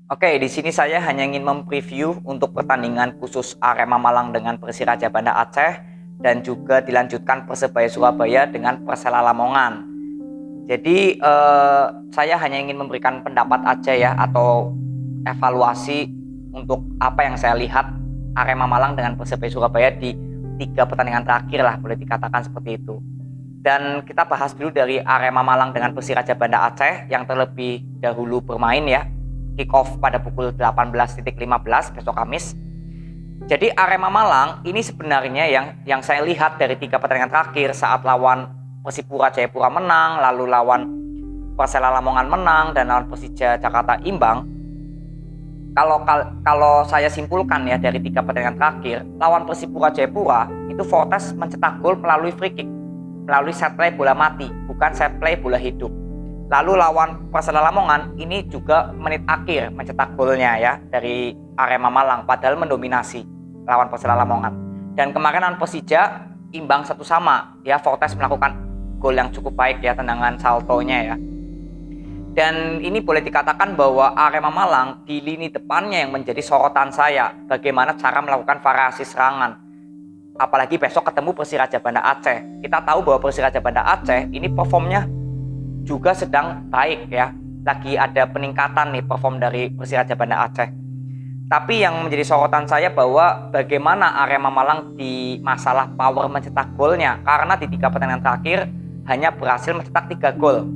Oke, di sini saya hanya ingin mempreview untuk pertandingan khusus Arema Malang dengan Persiraja Banda Aceh dan juga dilanjutkan Persebaya Surabaya dengan Persela Lamongan. Jadi saya hanya ingin memberikan pendapat aja ya atau evaluasi untuk apa yang saya lihat Arema Malang dengan Persebaya Surabaya di 3 pertandingan terakhir lah, boleh dikatakan seperti itu. Dan kita bahas dulu dari Arema Malang dengan Persiraja Banda Aceh yang terlebih dahulu bermain ya, kick off pada pukul 18.15 besok Kamis. Jadi Arema Malang ini sebenarnya yang saya lihat dari 3 pertandingan terakhir saat lawan Persipura Jayapura menang, lalu lawan Persela Lamongan menang, dan lawan Persija Jakarta imbang. Kalau saya simpulkan ya dari 3 pertandingan terakhir, lawan Persipura Jayapura itu Fortes mencetak gol melalui free kick, melalui set play bola mati, bukan set play bola hidup. Lalu lawan Persela Lamongan ini juga menit akhir mencetak golnya ya dari Arema Malang, padahal mendominasi lawan Persela Lamongan. Dan kemarin lawan Persija imbang 1-1 ya, Fortes melakukan gol yang cukup baik ya, tendangan saltonya ya. Dan ini boleh dikatakan bahwa Arema Malang di lini depannya yang menjadi sorotan saya, bagaimana cara melakukan variasi serangan. Apalagi besok ketemu Persiraja Banda Aceh. Kita tahu bahwa Persiraja Banda Aceh ini performnya juga sedang baik ya. Lagi ada peningkatan nih perform dari Persiraja Banda Aceh. Tapi yang menjadi sorotan saya bahwa bagaimana Arema Malang di masalah power mencetak golnya. Karena di 3 pertandingan terakhir hanya berhasil mencetak 3 gol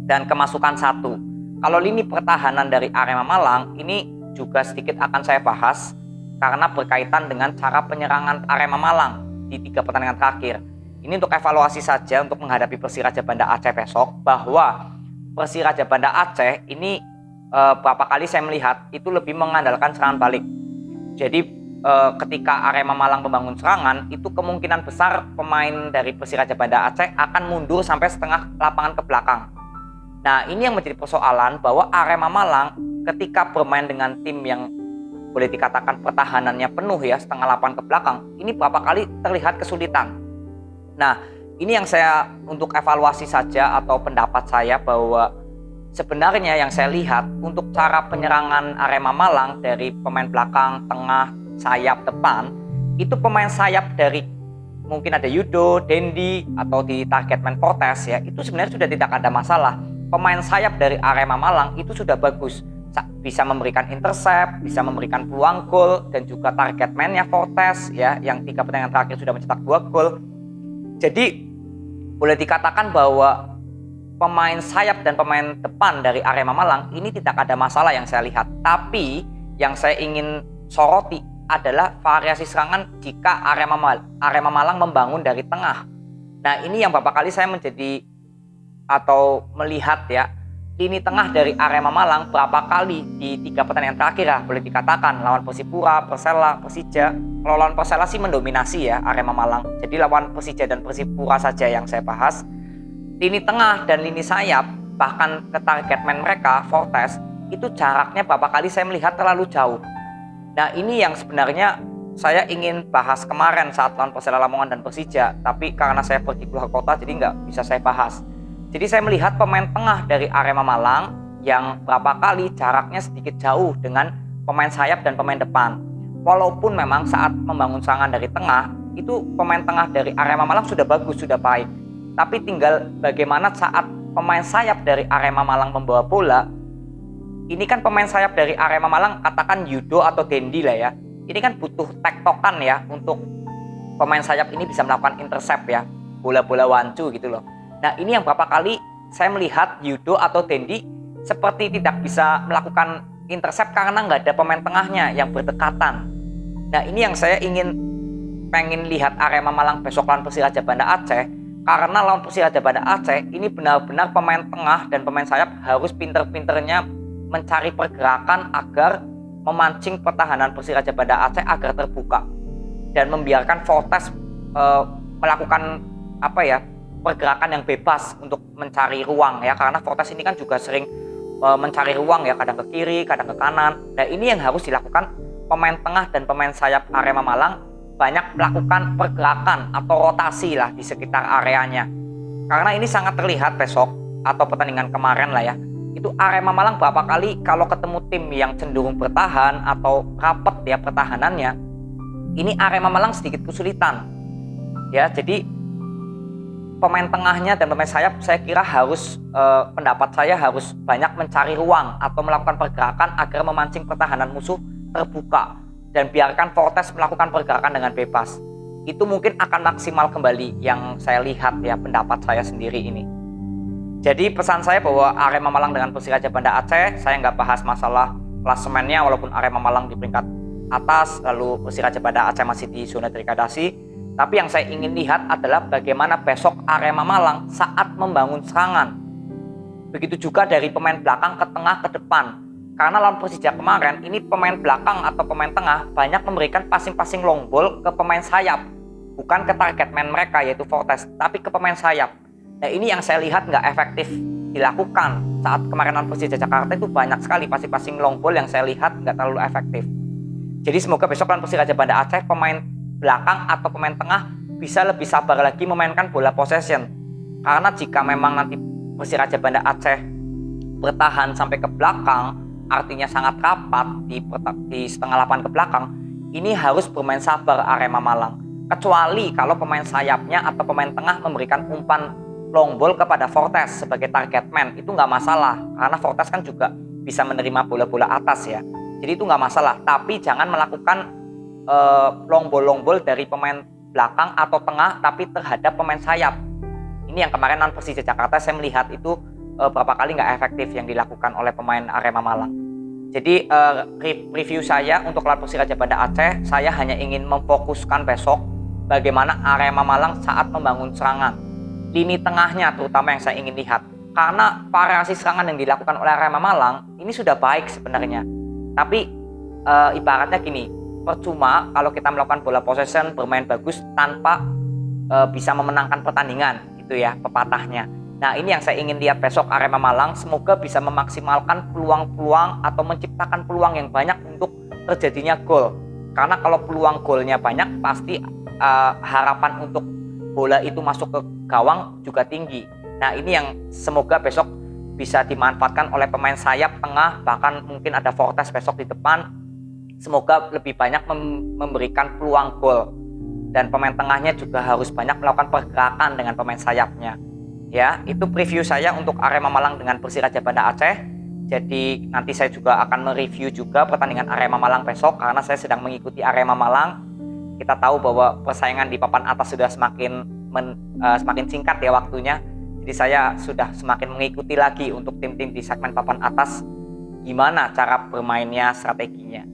dan kemasukan 1. Kalau lini pertahanan dari Arema Malang ini juga sedikit akan saya bahas karena berkaitan dengan cara penyerangan Arema Malang di 3 pertandingan terakhir. Ini untuk evaluasi saja untuk menghadapi Persiraja Banda Aceh besok, bahwa Persiraja Banda Aceh ini berapa kali saya melihat itu lebih mengandalkan serangan balik. Jadi ketika Arema Malang membangun serangan, itu kemungkinan besar pemain dari Persiraja Banda Aceh akan mundur sampai setengah lapangan ke belakang. Nah, ini yang menjadi persoalan bahwa Arema Malang ketika bermain dengan tim yang boleh dikatakan pertahanannya penuh ya, setengah lapangan ke belakang, ini berapa kali terlihat kesulitan. Nah, ini yang saya untuk evaluasi saja atau pendapat saya bahwa sebenarnya yang saya lihat untuk cara penyerangan Arema Malang dari pemain belakang, tengah, sayap, depan, itu pemain sayap dari mungkin ada Yudo, Dendi, atau di target man Fortes ya, itu sebenarnya sudah tidak ada masalah. Pemain sayap dari Arema Malang itu sudah bagus, bisa memberikan intercept, bisa memberikan peluang gol, dan juga target man-nya Fortes ya, yang 3 pertandingan terakhir sudah mencetak 2 gol. Jadi boleh dikatakan bahwa pemain sayap dan pemain depan dari Arema Malang ini tidak ada masalah yang saya lihat. Tapi yang saya ingin soroti adalah variasi serangan jika Arema Malang membangun dari tengah. Nah, ini yang beberapa kali saya menjadi atau melihat ya, lini tengah dari Arema Malang berapa kali di 3 pertandingan terakhir lah boleh dikatakan, lawan Persipura, Persela, Persija. Kalau lawan Persela sih mendominasi ya Arema Malang. Jadi lawan Persija dan Persipura saja yang saya bahas. Lini tengah dan lini sayap, bahkan ke target man mereka, Fortes, itu jaraknya berapa kali saya melihat terlalu jauh. Nah, ini yang sebenarnya saya ingin bahas kemarin saat lawan Persela Lamongan dan Persija, tapi karena saya pergi keluar kota jadi nggak bisa saya bahas. Jadi saya melihat pemain tengah dari Arema Malang yang berapa kali jaraknya sedikit jauh dengan pemain sayap dan pemain depan. Walaupun memang saat membangun serangan dari tengah, itu pemain tengah dari Arema Malang sudah bagus, sudah baik. Tapi tinggal bagaimana saat pemain sayap dari Arema Malang membawa bola. Ini kan pemain sayap dari Arema Malang, katakan Yudo atau Dendi lah ya. Ini kan butuh tektokan ya untuk pemain sayap ini bisa melakukan intercept ya, bola-bola wancu gitu loh. Nah, ini yang berapa kali saya melihat Yudo atau Dendi seperti tidak bisa melakukan intercept karena nggak ada pemain tengahnya yang berdekatan. Nah, ini yang saya pengen lihat Arema Malang besok lawan Persiraja Banda Aceh, karena lawan Persiraja Banda Aceh ini benar-benar pemain tengah dan pemain sayap harus pinter-pinternya mencari pergerakan agar memancing pertahanan Persiraja Banda Aceh agar terbuka dan membiarkan Fortes melakukan pergerakan yang bebas untuk mencari ruang ya, karena Fortes ini kan juga sering mencari ruang ya, kadang ke kiri, kadang ke kanan. Nah, ini yang harus dilakukan pemain tengah dan pemain sayap Arema Malang, banyak melakukan pergerakan atau rotasi lah di sekitar areanya. Karena ini sangat terlihat besok atau pertandingan kemarin lah ya, itu Arema Malang beberapa kali kalau ketemu tim yang cenderung bertahan atau rapet ya pertahanannya, ini Arema Malang sedikit kesulitan ya. Jadi pemain tengahnya dan pemain sayap saya kira harus pendapat saya harus banyak mencari ruang atau melakukan pergerakan agar memancing pertahanan musuh terbuka dan biarkan Fortes melakukan pergerakan dengan bebas. Itu mungkin akan maksimal kembali yang saya lihat ya, pendapat saya sendiri ini. Jadi pesan saya bahwa Arema Malang dengan Persiraja Banda Aceh, saya nggak bahas masalah klasemennya walaupun Arema Malang di peringkat atas, lalu Persiraja Banda Aceh masih di zona degradasi. Tapi yang saya ingin lihat adalah bagaimana besok Arema Malang saat membangun serangan. Begitu juga dari pemain belakang ke tengah ke depan. Karena lawan Persija kemarin, ini pemain belakang atau pemain tengah banyak memberikan passing-passing long ball ke pemain sayap. Bukan ke target man mereka yaitu Fortes, tapi ke pemain sayap. Nah ini yang saya lihat nggak efektif dilakukan. Saat kemarin lawan Persija Jakarta itu banyak sekali passing-passing long ball yang saya lihat nggak terlalu efektif. Jadi semoga besok lawan Persiraja Banda Aceh pemain belakang atau pemain tengah bisa lebih sabar lagi memainkan bola possession. Karena jika memang nanti Persiraja Banda Aceh bertahan sampai ke belakang, artinya sangat rapat di setengah lapangan ke belakang, ini harus bermain sabar Arema Malang. Kecuali kalau pemain sayapnya atau pemain tengah memberikan umpan long ball kepada Fortes sebagai target man, itu nggak masalah. Karena Fortes kan juga bisa menerima bola-bola atas ya. Jadi itu nggak masalah. Tapi jangan melakukan long ball dari pemain belakang atau tengah tapi terhadap pemain sayap. Ini yang kemarin lawan Persija Jakarta saya melihat itu beberapa kali nggak efektif yang dilakukan oleh pemain Arema Malang. Jadi review saya untuk lawan Persiraja Banda Aceh, saya hanya ingin memfokuskan besok bagaimana Arema Malang saat membangun serangan. Lini tengahnya terutama yang saya ingin lihat. Karena variasi serangan yang dilakukan oleh Arema Malang ini sudah baik sebenarnya. Tapi ibaratnya gini, percuma kalau kita melakukan bola possession bermain bagus tanpa bisa memenangkan pertandingan gitu ya pepatahnya. Nah ini yang saya ingin lihat besok Arema Malang, semoga bisa memaksimalkan peluang-peluang atau menciptakan peluang yang banyak untuk terjadinya gol. Karena kalau peluang golnya banyak pasti harapan untuk bola itu masuk ke gawang juga tinggi. Nah ini yang semoga besok bisa dimanfaatkan oleh pemain sayap tengah, bahkan mungkin ada Fortes besok di depan. Semoga lebih banyak memberikan peluang gol. Dan pemain tengahnya juga harus banyak melakukan pergerakan dengan pemain sayapnya. Ya, itu preview saya untuk Arema Malang dengan Persiraja Banda Aceh. Jadi nanti saya juga akan mereview juga pertandingan Arema Malang besok karena saya sedang mengikuti Arema Malang. Kita tahu bahwa persaingan di papan atas sudah semakin singkat ya waktunya. Jadi saya sudah semakin mengikuti lagi untuk tim-tim di segmen papan atas gimana cara bermainnya, strateginya.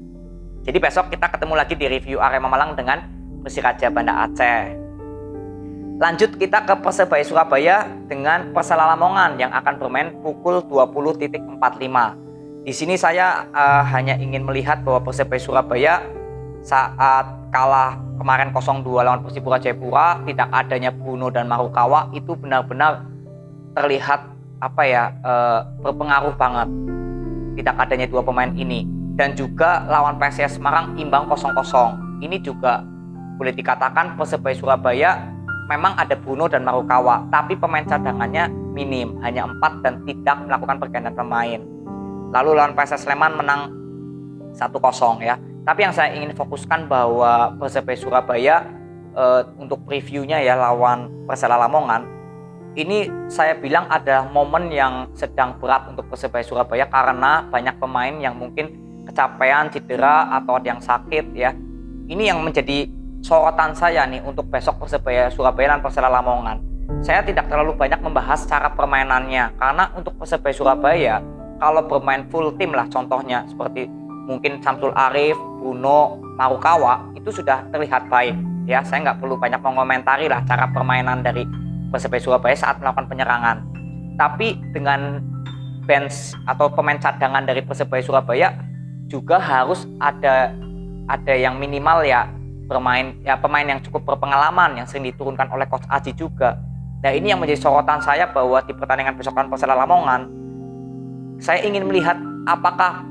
Jadi besok kita ketemu lagi di review Arema Malang dengan Persiraja Banda Aceh. Lanjut kita ke Persebaya Surabaya dengan Persela Lamongan yang akan bermain pukul 20.45. Di sini saya hanya ingin melihat bahwa Persebaya Surabaya saat kalah kemarin 0-2 lawan Persipura Jayapura, tidak adanya Bruno dan Marukawa itu benar-benar terlihat berpengaruh banget. Tidak adanya dua pemain ini. Dan juga lawan PSIS Semarang imbang 0-0. Ini juga boleh dikatakan Persebaya Surabaya memang ada Bruno dan Marukawa, tapi pemain cadangannya minim, hanya 4 dan tidak melakukan pergantian pemain. Lalu lawan PSIS Sleman menang 1-0 ya. Tapi yang saya ingin fokuskan bahwa Persebaya Surabaya untuk previewnya ya lawan Persela Lamongan, ini saya bilang ada momen yang sedang berat untuk Persebaya Surabaya karena banyak pemain yang mungkin kecapean, cedera, atau ada yang sakit ya. Ini yang menjadi sorotan saya nih untuk besok Persebaya Surabaya dan Persela Lamongan. Saya tidak terlalu banyak membahas cara permainannya karena untuk Persebaya Surabaya kalau bermain full tim lah contohnya seperti mungkin Samsul Arif, Bruno, Marukawa itu sudah terlihat baik ya. Saya nggak perlu banyak mengomentari lah cara permainan dari Persebaya Surabaya saat melakukan penyerangan. Tapi dengan bench atau pemain cadangan dari Persebaya Surabaya juga harus ada yang minimal ya pemain yang cukup berpengalaman yang sering diturunkan oleh Coach Aji juga. Nah ini yang menjadi sorotan saya bahwa di pertandingan besok lawan Persela Lamongan saya ingin melihat apakah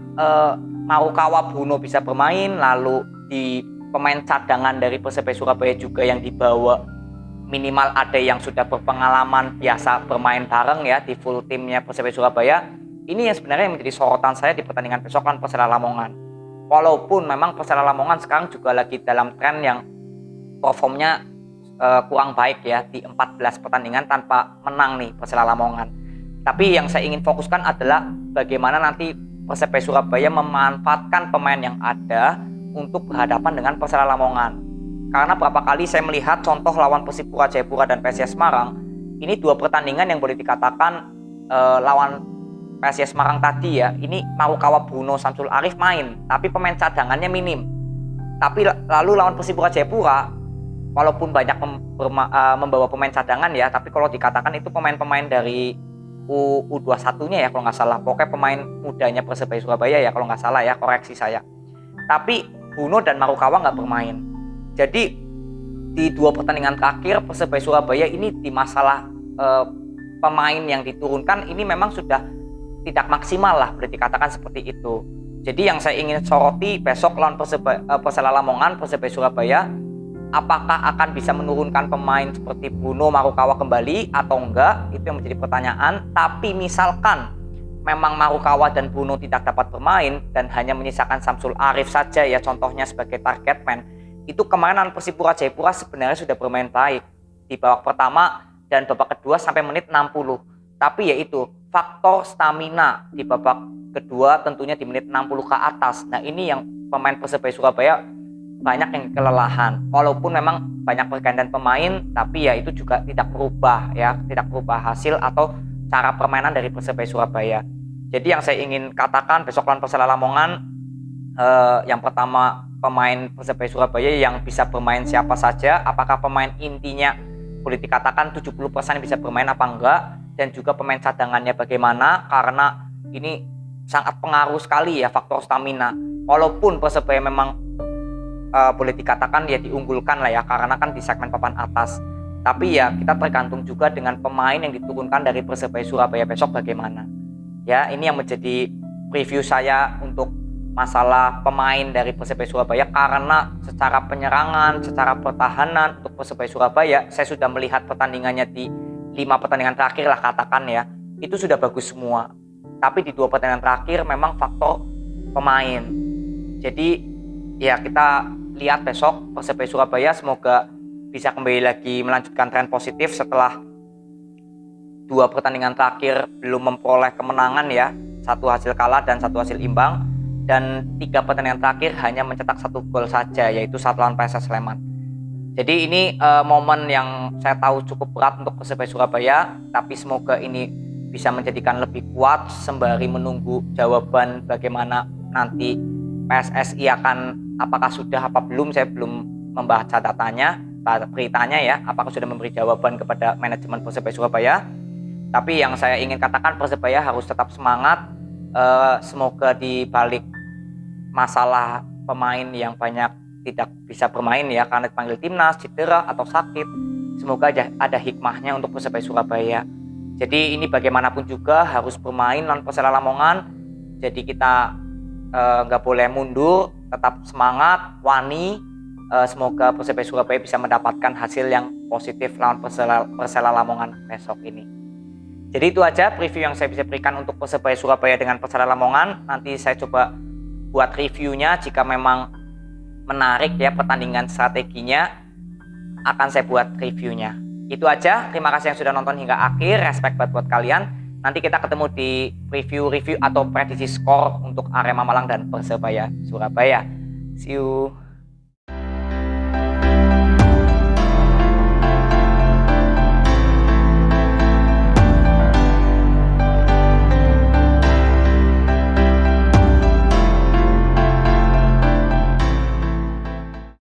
Marukawa Bruno bisa bermain, lalu di pemain cadangan dari Persebaya Surabaya juga yang dibawa minimal ada yang sudah berpengalaman biasa bermain bareng ya di full timnya Persebaya Surabaya. Ini yang sebenarnya menjadi sorotan saya di pertandingan besok lawan Persela Lamongan. Walaupun memang Persela Lamongan sekarang juga lagi dalam tren yang performnya kurang baik ya, di 14 pertandingan tanpa menang nih Persela Lamongan. Tapi yang saya ingin fokuskan adalah bagaimana nanti Persebaya Surabaya memanfaatkan pemain yang ada untuk berhadapan dengan Persela Lamongan. Karena berapa kali saya melihat contoh lawan Persipura Jayapura dan PSIS Semarang, ini dua pertandingan yang boleh dikatakan lawan PSIS Semarang tadi ya, ini Marukawa Bruno Samsul Arif main, tapi pemain cadangannya minim. Tapi lalu lawan Persipura Jayapura, walaupun banyak membawa pemain cadangan ya, tapi kalau dikatakan itu pemain-pemain dari U21-nya ya kalau nggak salah. Pokoknya pemain mudanya Persebaya Surabaya ya kalau nggak salah ya, koreksi saya. Tapi Bruno dan Marukawa nggak bermain. Jadi di dua pertandingan terakhir Persebaya Surabaya ini di masalah pemain yang diturunkan ini memang sudah tidak maksimal lah, boleh dikatakan seperti itu. Jadi yang saya ingin soroti besok lawan Persela Lamongan, Persebaya Surabaya, apakah akan bisa menurunkan pemain seperti Bruno Marukawa kembali atau enggak, itu yang menjadi pertanyaan. Tapi misalkan memang Marukawa dan Bruno tidak dapat bermain dan hanya menyisakan Samsul Arif saja ya contohnya sebagai target man, itu kemarin Persipura Jayapura sebenarnya sudah bermain baik di babak pertama dan babak kedua sampai menit 60. Tapi yaitu faktor stamina di babak kedua tentunya di menit 60 ke atas. Nah ini yang pemain Persebaya Surabaya banyak yang kelelahan. Walaupun memang banyak pergantian pemain, tapi ya itu juga tidak berubah ya, tidak berubah hasil atau cara permainan dari Persebaya Surabaya. Jadi yang saya ingin katakan besok lawan Persela Lamongan, yang pertama pemain Persebaya Surabaya yang bisa bermain siapa saja, apakah pemain intinya boleh dikatakan 70% bisa bermain apa enggak, dan juga pemain cadangannya bagaimana, karena ini sangat pengaruh sekali ya faktor stamina. Walaupun Persebaya memang boleh dikatakan ya diunggulkan lah ya karena kan di segmen papan atas, tapi ya kita tergantung juga dengan pemain yang diturunkan dari Persebaya Surabaya besok bagaimana ya. Ini yang menjadi preview saya untuk masalah pemain dari Persebaya Surabaya, karena secara penyerangan, secara pertahanan untuk Persebaya Surabaya saya sudah melihat pertandingannya di 5 pertandingan terakhir lah katakan ya, itu sudah bagus semua. Tapi di 2 pertandingan terakhir memang faktor pemain. Jadi ya kita lihat besok Persebaya Surabaya semoga bisa kembali lagi melanjutkan tren positif setelah 2 pertandingan terakhir belum memperoleh kemenangan ya, 1 hasil kalah dan 1 hasil imbang, dan 3 pertandingan terakhir hanya mencetak 1 gol saja, yaitu saat lawan PSS Sleman. Jadi ini momen yang saya tahu cukup berat untuk Persebaya Surabaya, tapi semoga ini bisa menjadikan lebih kuat sembari menunggu jawaban bagaimana nanti PSSI akan, apakah sudah apa belum, saya belum membaca beritanya ya, apakah sudah memberi jawaban kepada manajemen Persebaya Surabaya. Tapi yang saya ingin katakan, Persebaya harus tetap semangat, semoga di balik masalah pemain yang banyak tidak bisa bermain ya karena dipanggil timnas, cedera atau sakit, semoga ada hikmahnya untuk Persebaya Surabaya. Jadi ini bagaimanapun juga harus bermain lawan Persela Lamongan. Jadi kita nggak boleh mundur, tetap semangat, wani. Semoga Persebaya Surabaya bisa mendapatkan hasil yang positif lawan Persela Lamongan besok ini. Jadi itu aja preview yang saya bisa berikan untuk Persebaya Surabaya dengan Persela Lamongan. Nanti saya coba buat reviewnya, jika memang menarik ya pertandingan strateginya akan saya buat reviewnya. Itu aja, terima kasih yang sudah nonton hingga akhir, respect buat kalian. Nanti kita ketemu di review atau prediksi skor untuk Arema Malang dan Persebaya Surabaya. See you.